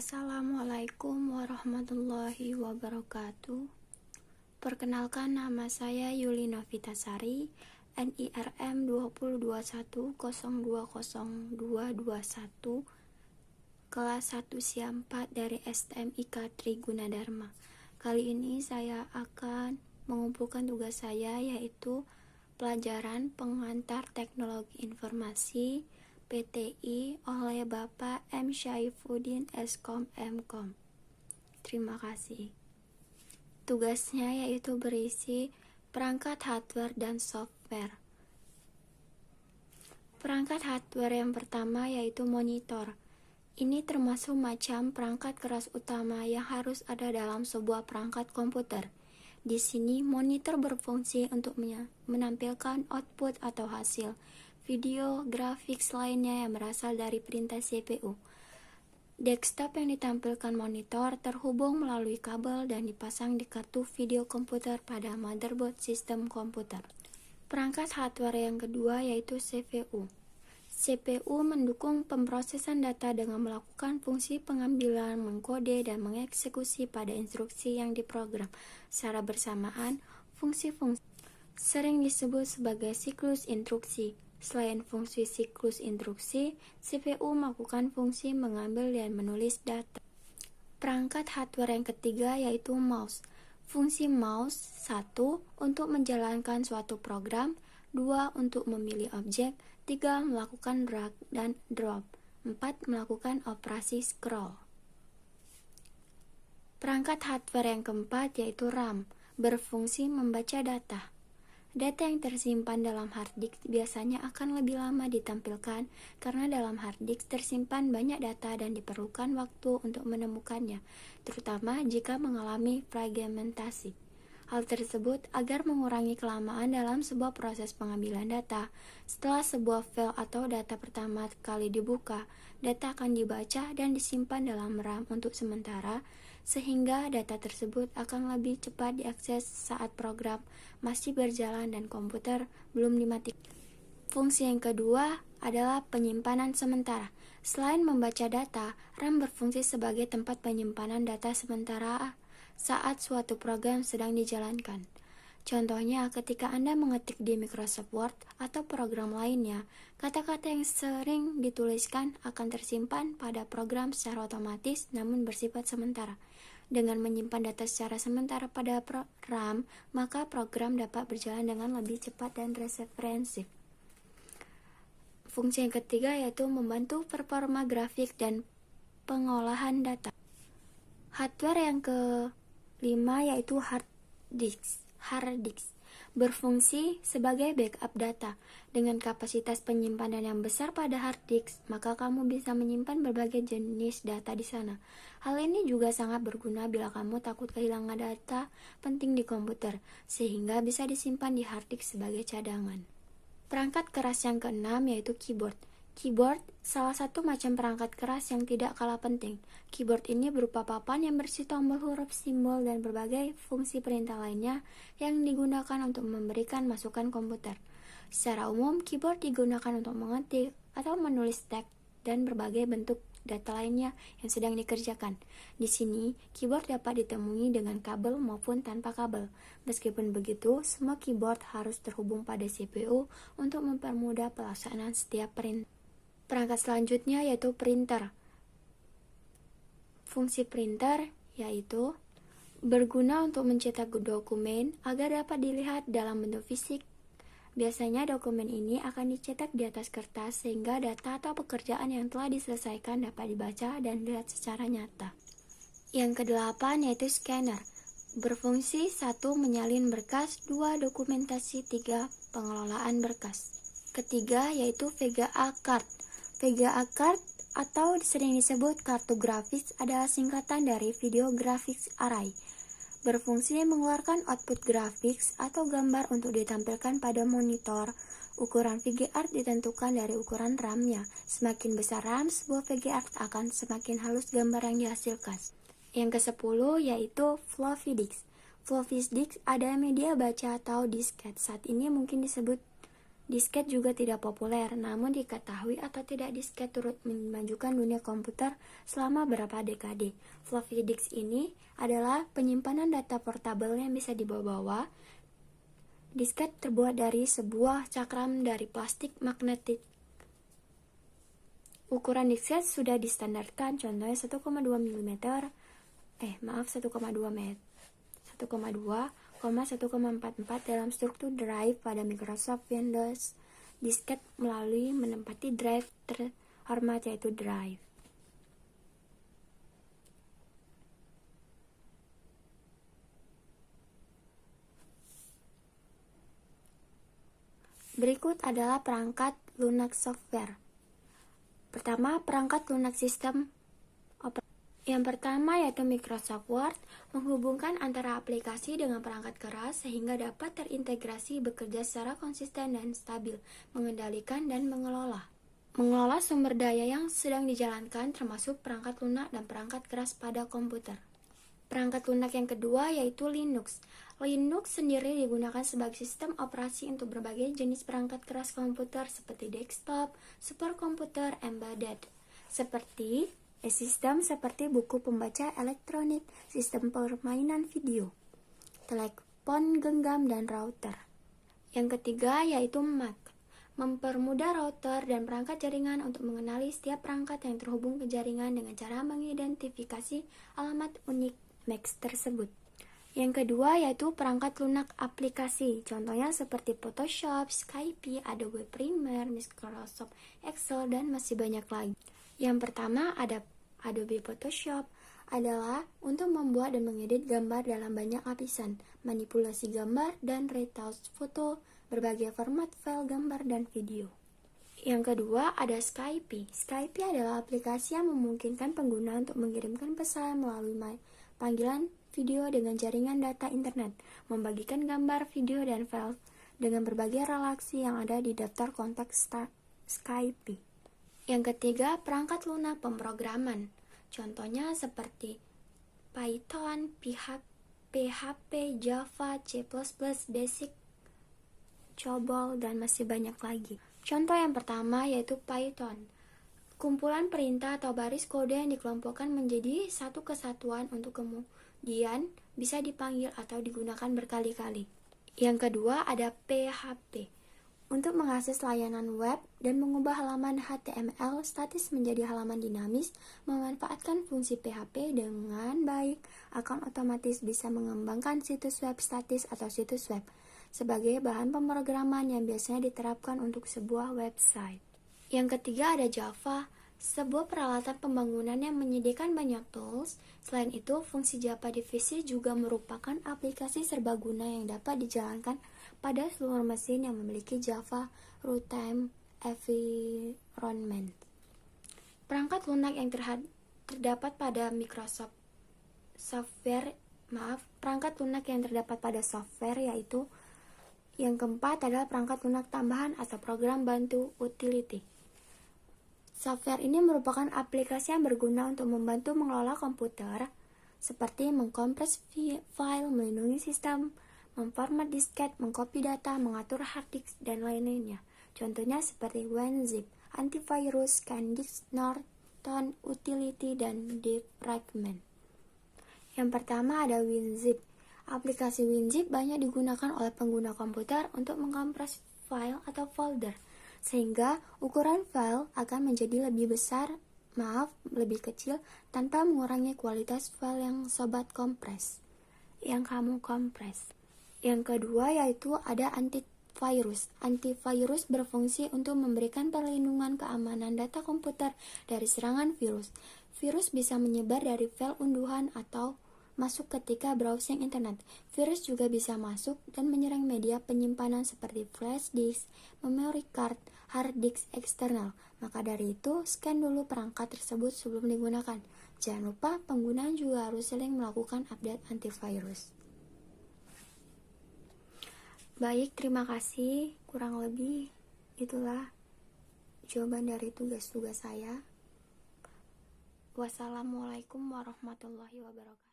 Assalamualaikum warahmatullahi wabarakatuh. Perkenalkan, nama saya Yuli Novitasari, NIRM 2021020221, kelas 1 Siam 4 dari STMIK Triguna Dharma. Kali ini saya akan mengumpulkan tugas saya, yaitu pelajaran pengantar teknologi informasi PTI oleh Bapak M. Syaifuddin Eskom Mkom. Terima kasih. Tugasnya yaitu berisi perangkat hardware dan software. Perangkat hardware yang pertama yaitu monitor. Ini termasuk macam perangkat keras utama yang harus ada dalam sebuah perangkat komputer. Di sini monitor berfungsi untuk menampilkan output atau hasil video, grafik lainnya yang berasal dari perintah CPU. Desktop yang ditampilkan monitor terhubung melalui kabel dan dipasang di kartu video komputer pada motherboard sistem komputer. Perangkat hardware yang kedua yaitu CPU. CPU mendukung pemrosesan data dengan melakukan fungsi pengambilan, mengkode, dan mengeksekusi pada instruksi yang diprogram secara bersamaan. Fungsi-fungsi sering disebut sebagai siklus instruksi. Selain fungsi siklus instruksi, CPU melakukan fungsi mengambil dan menulis data. Perangkat hardware yang ketiga yaitu mouse. Fungsi mouse 1. Untuk menjalankan suatu program, 2. Untuk memilih objek, 3. Melakukan drag dan drop, 4. Melakukan operasi scroll. Perangkat hardware yang keempat yaitu RAM, berfungsi membaca data. Data yang tersimpan dalam hard disk biasanya akan lebih lama ditampilkan karena dalam hard disk tersimpan banyak data dan diperlukan waktu untuk menemukannya, terutama jika mengalami fragmentasi. Hal tersebut agar mengurangi kelamaan dalam sebuah proses pengambilan data. Setelah sebuah file atau data pertama kali dibuka, data akan dibaca dan disimpan dalam RAM untuk sementara, sehingga data tersebut akan lebih cepat diakses saat program masih berjalan dan komputer belum dimatikan. Fungsi yang kedua adalah penyimpanan sementara. Selain membaca data, RAM berfungsi sebagai tempat penyimpanan data sementara saat suatu program sedang dijalankan. Contohnya, ketika Anda mengetik di Microsoft Word atau program lainnya, kata-kata yang sering dituliskan akan tersimpan pada program secara otomatis namun bersifat sementara. Dengan menyimpan data secara sementara pada RAM, maka program dapat berjalan dengan lebih cepat dan responsif. Fungsi yang ketiga yaitu membantu performa grafik dan pengolahan data. Hardware yang kelima yaitu hard disk. Berfungsi sebagai backup data. Dengan kapasitas penyimpanan yang besar pada hard disk, maka kamu bisa menyimpan berbagai jenis data di sana. Hal ini juga sangat berguna bila kamu takut kehilangan data penting di komputer, sehingga bisa disimpan di hard disk sebagai cadangan. Perangkat keras yang keenam yaitu keyboard. Keyboard salah satu macam perangkat keras yang tidak kalah penting. Keyboard ini berupa papan yang berisi tombol, huruf, simbol, dan berbagai fungsi perintah lainnya yang digunakan untuk memberikan masukan komputer. Secara umum, keyboard digunakan untuk mengetik atau menulis teks dan berbagai bentuk data lainnya yang sedang dikerjakan. Di sini, keyboard dapat ditemui dengan kabel maupun tanpa kabel. Meskipun begitu, semua keyboard harus terhubung pada CPU untuk mempermudah pelaksanaan setiap perintah. Perangkat selanjutnya yaitu printer. Fungsi printer yaitu berguna untuk mencetak dokumen agar dapat dilihat dalam bentuk fisik. Biasanya dokumen ini akan dicetak di atas kertas sehingga data atau pekerjaan yang telah diselesaikan dapat dibaca dan dilihat secara nyata. Yang kedelapan yaitu scanner. Berfungsi 1. Menyalin berkas, 2. Dokumentasi, 3. Pengelolaan berkas. Ketiga yaitu VGA card. VGA card atau sering disebut kartu grafis adalah singkatan dari Video Graphics Array. Berfungsi mengeluarkan output grafis atau gambar untuk ditampilkan pada monitor. Ukuran VGA ditentukan dari ukuran RAM-nya. Semakin besar RAM sebuah VGA akan semakin halus gambar yang dihasilkan. Yang ke-10 yaitu floppy disk. Floppy disk adalah media baca atau disket. Saat ini mungkin disebut Disket juga tidak populer, namun diketahui atau tidak disket turut memajukan dunia komputer selama beberapa dekade. Floppy disk ini adalah penyimpanan data portable yang bisa dibawa-bawa. Disket terbuat dari sebuah cakram dari plastik magnetik. Ukuran disket sudah distandarkan, contohnya 1,2 mm, 1,44 dalam struktur drive pada Microsoft Windows. Disket melalui menempati drive terhormat yaitu drive. Berikut adalah perangkat lunak software. Pertama, perangkat lunak sistem operasi. Yang pertama yaitu Microsoft Word, menghubungkan antara aplikasi dengan perangkat keras sehingga dapat terintegrasi, bekerja secara konsisten dan stabil, mengendalikan dan mengelola sumber daya yang sedang dijalankan, termasuk perangkat lunak dan perangkat keras pada komputer. Perangkat lunak yang kedua yaitu Linux. Linux sendiri digunakan sebagai sistem operasi untuk berbagai jenis perangkat keras komputer seperti desktop, superkomputer, embedded, sistem seperti buku pembaca elektronik, sistem permainan video, telepon genggam, dan router. Yang ketiga yaitu Mac, mempermudah router dan perangkat jaringan untuk mengenali setiap perangkat yang terhubung ke jaringan dengan cara mengidentifikasi alamat unik Mac tersebut. Yang kedua yaitu perangkat lunak aplikasi, contohnya seperti Photoshop, Skype, Adobe Premiere, Microsoft Excel, dan masih banyak lagi. Yang pertama ada Adobe Photoshop, adalah untuk membuat dan mengedit gambar dalam banyak lapisan, manipulasi gambar, dan retouch foto, berbagai format file gambar dan video. Yang kedua ada Skype. Skype adalah aplikasi yang memungkinkan pengguna untuk mengirimkan pesan melalui panggilan video dengan jaringan data internet, membagikan gambar, video, dan file dengan berbagai relasi yang ada di daftar kontak Skype. Yang ketiga, perangkat lunak pemrograman. Contohnya seperti Python, PHP, Java, C++, Basic, COBOL, dan masih banyak lagi. Contoh yang pertama yaitu Python. Kumpulan perintah atau baris kode yang dikelompokkan menjadi satu kesatuan untuk kemudian bisa dipanggil atau digunakan berkali-kali. Yang kedua ada PHP. Untuk mengakses layanan web dan mengubah halaman HTML statis menjadi halaman dinamis, memanfaatkan fungsi PHP dengan baik akan otomatis bisa mengembangkan situs web statis atau situs web sebagai bahan pemrograman yang biasanya diterapkan untuk sebuah website. Yang ketiga ada Java, sebuah peralatan pembangunan yang menyediakan banyak tools. Selain itu, fungsi Java Divisi juga merupakan aplikasi serbaguna yang dapat dijalankan pada seluruh mesin yang memiliki Java Runtime Environment. Perangkat lunak yang terdapat pada perangkat lunak yang terdapat pada software yaitu yang keempat adalah perangkat lunak tambahan atau program bantu utility. Software ini merupakan aplikasi yang berguna untuk membantu mengelola komputer, seperti mengkompres file, melindungi sistem, memformat disket, mengcopy data, mengatur hard disk, dan lain-lainnya. Contohnya seperti WinZip, antivirus, ScanDisk, Norton Utility, dan Defragment. Yang pertama ada WinZip. Aplikasi WinZip banyak digunakan oleh pengguna komputer untuk mengkompres file atau folder, sehingga ukuran file akan menjadi lebih kecil tanpa mengurangi kualitas file yang kamu kompres. Yang kedua yaitu ada antivirus. Antivirus berfungsi untuk memberikan perlindungan keamanan data komputer dari serangan virus. Virus bisa menyebar dari file unduhan atau masuk ketika browsing internet. Virus juga bisa masuk dan menyerang media penyimpanan seperti flash disk, memory card, hard disk eksternal. Maka dari itu, scan dulu perangkat tersebut sebelum digunakan. Jangan lupa, penggunaan juga harus sering melakukan update antivirus. Baik, terima kasih. Kurang lebih itulah jawaban dari tugas-tugas saya. Wassalamualaikum warahmatullahi wabarakatuh.